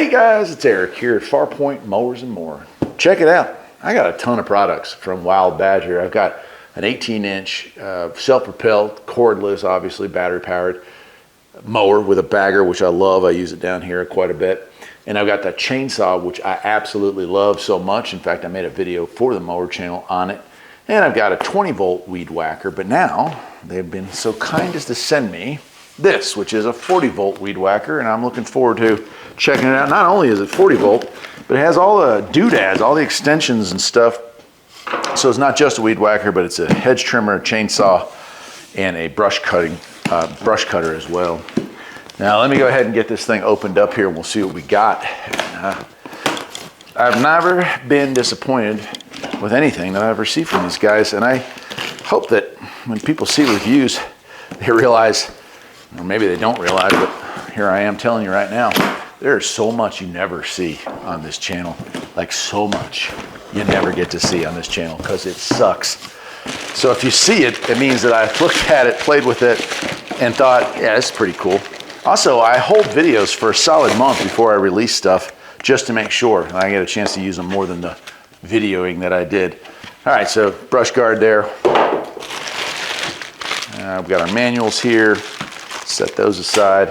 Hey guys, it's Eric here at Farpoint Mowers and More. Check it out. I got a ton of products from Wild Badger. I've got an 18-inch self-propelled, cordless, obviously battery-powered mower with a bagger, which I love. I use it down here quite a bit. And I've got that chainsaw, which I absolutely love so much. In fact, I made a video for the mower channel on it. And I've got a 20-volt weed whacker, but now they've been so kind as to send me this, which is a 40-volt weed whacker, and I'm looking forward to checking it out. Not only is it 40-volt, but it has all the doodads, all the extensions and stuff. So it's not just a weed whacker, but it's a hedge trimmer, a chainsaw, and a brush cutter as well. Now let me go ahead and get this thing opened up here, and we'll see what we got. I've never been disappointed with anything that I've received from these guys, and I hope that when people see reviews, they realize, or maybe they don't realize, but here I am telling you right now, there's so much you never see on this channel. Like so much you never get to see on this channel because it sucks. So if you see it, it means that I looked at it, played with it, and thought, yeah, it's pretty cool. Also, I hold videos for a solid month before I release stuff just to make sure I get a chance to use them more than the videoing that I did. All right, so brush guard there. We've got our manuals here. Set those aside.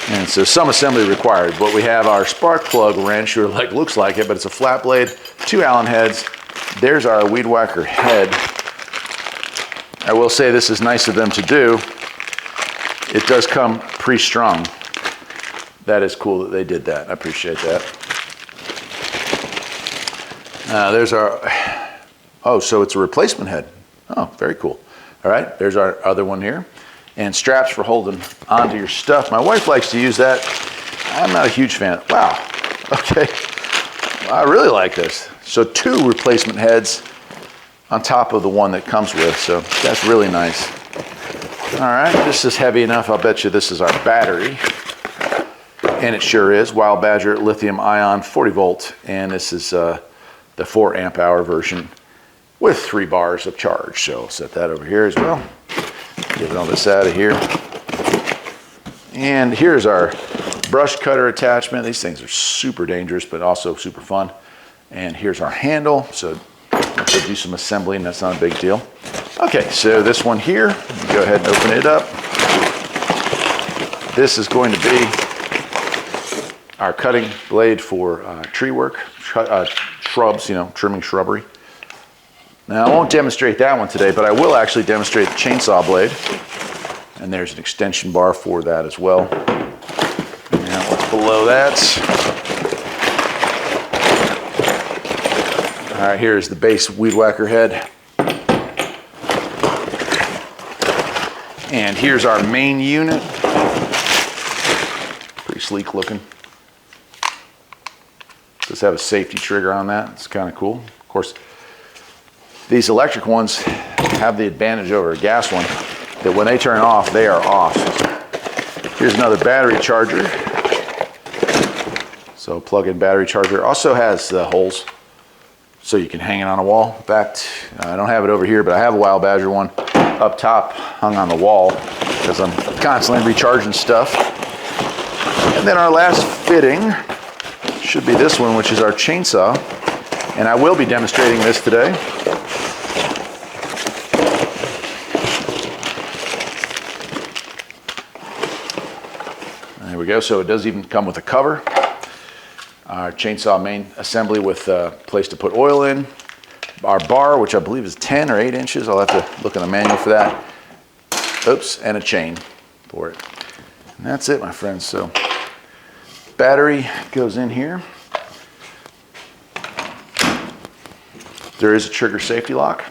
And so some assembly required, but we have our spark plug wrench, or like looks like it, but it's a flat blade, 2 Allen heads. There's our weed whacker head. I will say this is nice of them to do. It does come pre-strung. That is cool that they did that. I appreciate that. There's our, oh, so it's a replacement head. Oh, very cool. All right, there's our other one here. And straps for holding onto your stuff. My wife likes to use that. I'm not a huge fan. Wow, okay. I really like this. So 2 replacement heads on top of the one that comes with, so that's really nice. All right, this is heavy enough. I'll bet you this is our battery. And it sure is. Wild Badger lithium ion 40 volt. And this is the 4 amp hour version with 3 bars of charge. So I'll set that over here as well. Get all this out of here. And here's our brush cutter attachment. These things are super dangerous, but also super fun. And here's our handle. So to do some assembling, that's not a big deal. Okay, so this one here, go ahead and open it up. This is going to be our cutting blade for tree work, shrubs, you know, trimming shrubbery. Now, I won't demonstrate that one today, but I will actually demonstrate the chainsaw blade. And there's an extension bar for that as well. Now, what's below that? All right, here's the base weed whacker head. And here's our main unit. Pretty sleek looking. Does have a safety trigger on that. It's kind of cool. Of course, these electric ones have the advantage over a gas one that when they turn off, they are off. Here's another battery charger. So plug-in battery charger. Also has the holes so you can hang it on a wall. In fact, I don't have it over here, but I have a Wild Badger one up top hung on the wall because I'm constantly recharging stuff. And then our last fitting should be this one, which is our chainsaw. And I will be demonstrating this today. There we go. So it does even come with a cover. Our chainsaw main assembly with a place to put oil in. Our bar, which I believe is 10 or 8 inches. I'll have to look in the manual for that. Oops, and a chain for it. And that's it, my friends. So battery goes in here. There is a trigger safety lock.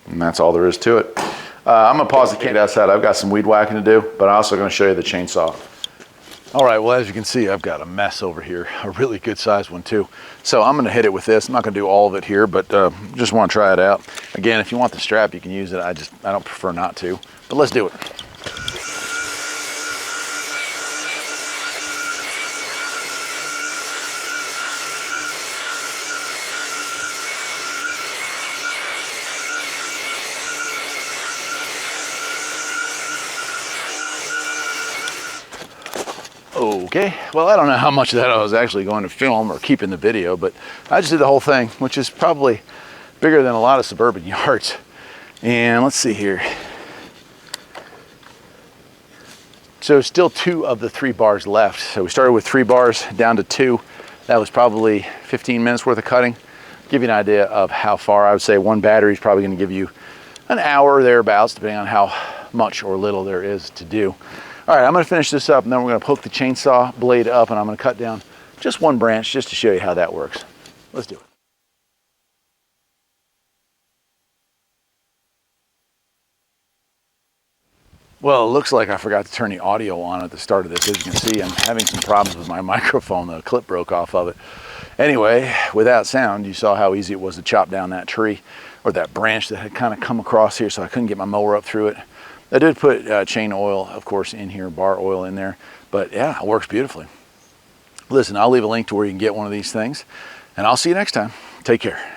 And that's all there is to it. I'm gonna pause the camera outside. I've got some weed whacking to do, but I'm also gonna show you the chainsaw. All right, well, as you can see, I've got a mess over here, a really good sized one too. So I'm gonna hit it with this. I'm not gonna do all of it here, but just wanna try it out. Again, if you want the strap, you can use it. I don't prefer not to, but let's do it. Okay, well, I don't know how much of that I was actually going to film or keep in the video, but I just did the whole thing, which is probably bigger than a lot of suburban yards. And let's see here. So still 2 of the 3 bars left. So we started with 3 bars down to 2. That was probably 15 minutes worth of cutting. Give you an idea of how far. I would say 1 battery is probably going to give you an hour thereabouts, depending on how much or little there is to do. All right, I'm going to finish this up, and then we're going to poke the chainsaw blade up, and I'm going to cut down just 1 branch just to show you how that works. Let's do it. Well, it looks like I forgot to turn the audio on at the start of this. As you can see, I'm having some problems with my microphone. The clip broke off of it. Anyway, without sound, you saw how easy it was to chop down that tree or that branch that had kind of come across here, so I couldn't get my mower up through it. I did put chain oil, of course, in here, bar oil in there, but yeah, it works beautifully. Listen, I'll leave a link to where you can get one of these things, and I'll see you next time. Take care.